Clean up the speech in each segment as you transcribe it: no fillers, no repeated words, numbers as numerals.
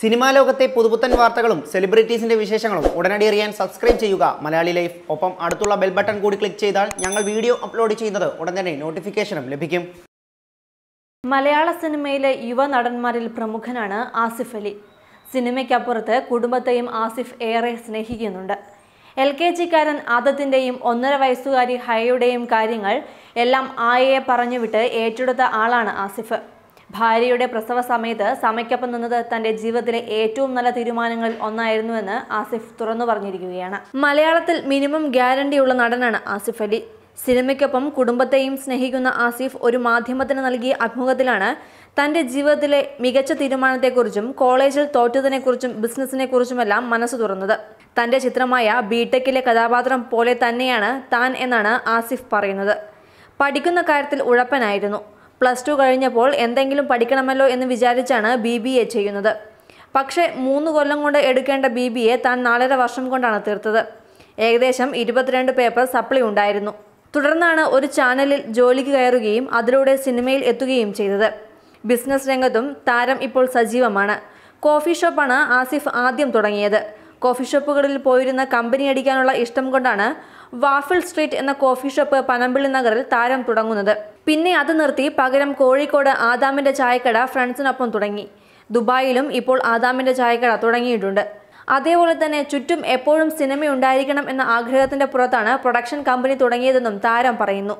Cinema ലോകത്തെ പുതുപുത്തൻ വാർത്തകളും സെലിബ്രിറ്റീസിന്റെ വിശേഷങ്ങളും ഉടനടി അറിയാൻ സബ്സ്ക്രൈബ് ചെയ്യുക മലയാളി ലൈഫ്. ഒപ്പം അടുത്തുള്ള ബെൽ ബട്ടൺ കൂടി ക്ലിക്ക് ചെയ്താൽ ഞങ്ങൾ വീഡിയോ അപ്ലോഡ് ചെയ്യുന്നത് ഉടൻ തന്നെ നോട്ടിഫിക്കേഷനും ലഭിക്കും. മലയാള സിനിമയിലെ യുവ നടന്മാരിൽ പ്രമുഖനാണ് ആസിഫ് അലി. സിനിമയ്ക്കപ്പുറത്ത് കുടുംബത്തെയും ആസിഫ് ഏറെ സ്നേഹിക്കുന്നുണ്ട്. LKG-കാരൻ ആദത്തിൻ്റെയും 1.5 വയസ്സുകാരി ഹയയുടെയും കാര്യങ്ങൾ എല്ലാം ആയയെ പറഞ്ഞുവിട്ട് ഏറ്റെടുത്ത ആളാണ് ആസിഫ്. ഭാര്യയുടെ പ്രസവ സമയത്ത് സമയ്ക്കൊപ്പം നിന്നത് തന്റെ ജീവിതത്തിലെ ഏറ്റവും നല്ല തീരുമാനങ്ങളിൽ ഒന്നായിരുന്നുവെന്ന് ആസിഫ് തുറന്നു പറഞ്ഞിരിക്കുകയാണ്. മലയാളത്തിൽ മിനിമം ഗ്യാരണ്ടിയുള്ള നടനാണ് ആസിഫ് അലി. സിനിമയ്ക്കൊപ്പം കുടുംബത്തെയും സ്നേഹിക്കുന്ന ആസിഫ് ഒരു മാധ്യമത്തിന് നൽകിയ അഭിമുഖത്തിലാണ് തന്റെ ജീവിതത്തിലെ മികച്ച തീരുമാനത്തെക്കുറിച്ചും കോളേജിൽ തോറ്റതിനെക്കുറിച്ചും ബിസിനസ്സിനെക്കുറിച്ചുമെല്ലാം മനസ്സ് തുറന്നത്. തന്റെ ചിത്രമായ ബിടെക്കിലെ കഥാപാത്രം പോലെ തന്നെയാണ് താൻ എന്നാണ് ആസിഫ് പറയുന്നത്. പഠിക്കുന്ന കാര്യത്തിൽ ഉഴപ്പനായിരുന്നു. +2 കഴിഞ്ഞപ്പോൾ എന്തെങ്കിലും പഠിക്കണമല്ലോ എന്ന് വിചാരിച്ചാണ് BBA ചെയ്യുന്നത്. പക്ഷേ 3 കൊല്ലം കൊണ്ട് എടുക്കേണ്ട BBA താൻ 4.5 വർഷം കൊണ്ടാണ് തീർത്തത്. ഏകദേശം 22 പേപ്പർ സപ്ലി ഉണ്ടായിരുന്നു. തുടർന്നാണ് ഒരു ചാനലിൽ ജോലിക്ക് കയറുകയും അതിലൂടെ സിനിമയിൽ എത്തുകയും ചെയ്തത്. ബിസിനസ് രംഗത്തും താരം ഇപ്പോൾ സജീവമാണ്. കോഫി ഷോപ്പാണ് ആസിഫ് ആദ്യം തുടങ്ങിയത്. കോഫി ഷോപ്പുകളിൽ പോയിരുന്ന കമ്പനി അടിക്കാനുള്ള ഇഷ്ടം കൊണ്ടാണ് വാഫിൾ സ്ട്രീറ്റ് എന്ന കോഫി ഷോപ്പ് പനമ്പിള്ളി നഗറിൽ താരം തുടങ്ങുന്നത്. പിന്നെ അത് നിർത്തി പകരം കോഴിക്കോട് ആദാമിന്റെ ചായക്കട ഫ്രണ്ട്സിനൊപ്പം തുടങ്ങി. ദുബായിലും ഇപ്പോൾ ആദാമിന്റെ ചായക്കട തുടങ്ങിയിട്ടുണ്ട്. അതേപോലെ തന്നെ ചുറ്റും എപ്പോഴും സിനിമ ഉണ്ടായിരിക്കണം എന്ന ആഗ്രഹത്തിന്റെ പുറത്താണ് പ്രൊഡക്ഷൻ കമ്പനി തുടങ്ങിയതെന്നും താരം പറയുന്നു.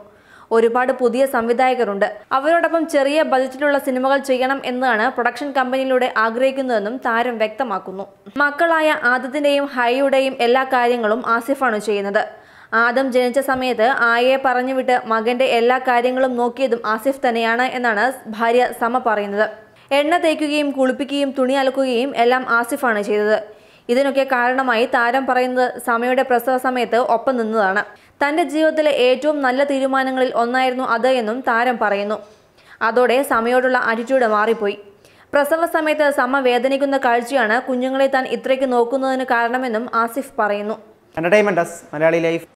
ഒരുപാട് പുതിയ സംവിധായകരുണ്ട്. അവരോടൊപ്പം ചെറിയ ബജറ്റിലുള്ള സിനിമകൾ ചെയ്യണം എന്നാണ് പ്രൊഡക്ഷൻ കമ്പനിയിലൂടെ ആഗ്രഹിക്കുന്നതെന്നും താരം വ്യക്തമാക്കുന്നു. മക്കളായ ആദത്തിന്റെയും ഹയയുടെയും എല്ലാ കാര്യങ്ങളും ആസിഫാണ് ചെയ്യുന്നത്. ആദം ജനിച്ച സമയത്ത് ആയയെ പറഞ്ഞുവിട്ട് മകന്റെ എല്ലാ കാര്യങ്ങളും നോക്കിയതും ആസിഫ് തന്നെയാണ് എന്നാണ് ഭാര്യ സമ പറയുന്നത്. എണ്ണ തേക്കുകയും കുളിപ്പിക്കുകയും തുണി അലക്കുകയും എല്ലാം ആസിഫാണ് ചെയ്തത്. ഇതിനൊക്കെ കാരണമായി താരം പറയുന്നത് സമയുടെ പ്രസവ സമയത്ത് ഒപ്പം നിന്നതാണ്. തന്റെ ജീവിതത്തിലെ ഏറ്റവും നല്ല തീരുമാനങ്ങളിൽ ഒന്നായിരുന്നു അത് എന്നും താരം പറയുന്നു. അതോടെ സമയോടുള്ള ആറ്റിറ്റ്യൂഡ് മാറിപ്പോയി. പ്രസവ സമയത്ത് സമ വേദനിക്കുന്ന കാഴ്ചയാണ് കുഞ്ഞുങ്ങളെ താൻ ഇത്രയ്ക്ക് നോക്കുന്നതിന് കാരണമെന്നും ആസിഫ് പറയുന്നു. Entertainment desk Malayali life.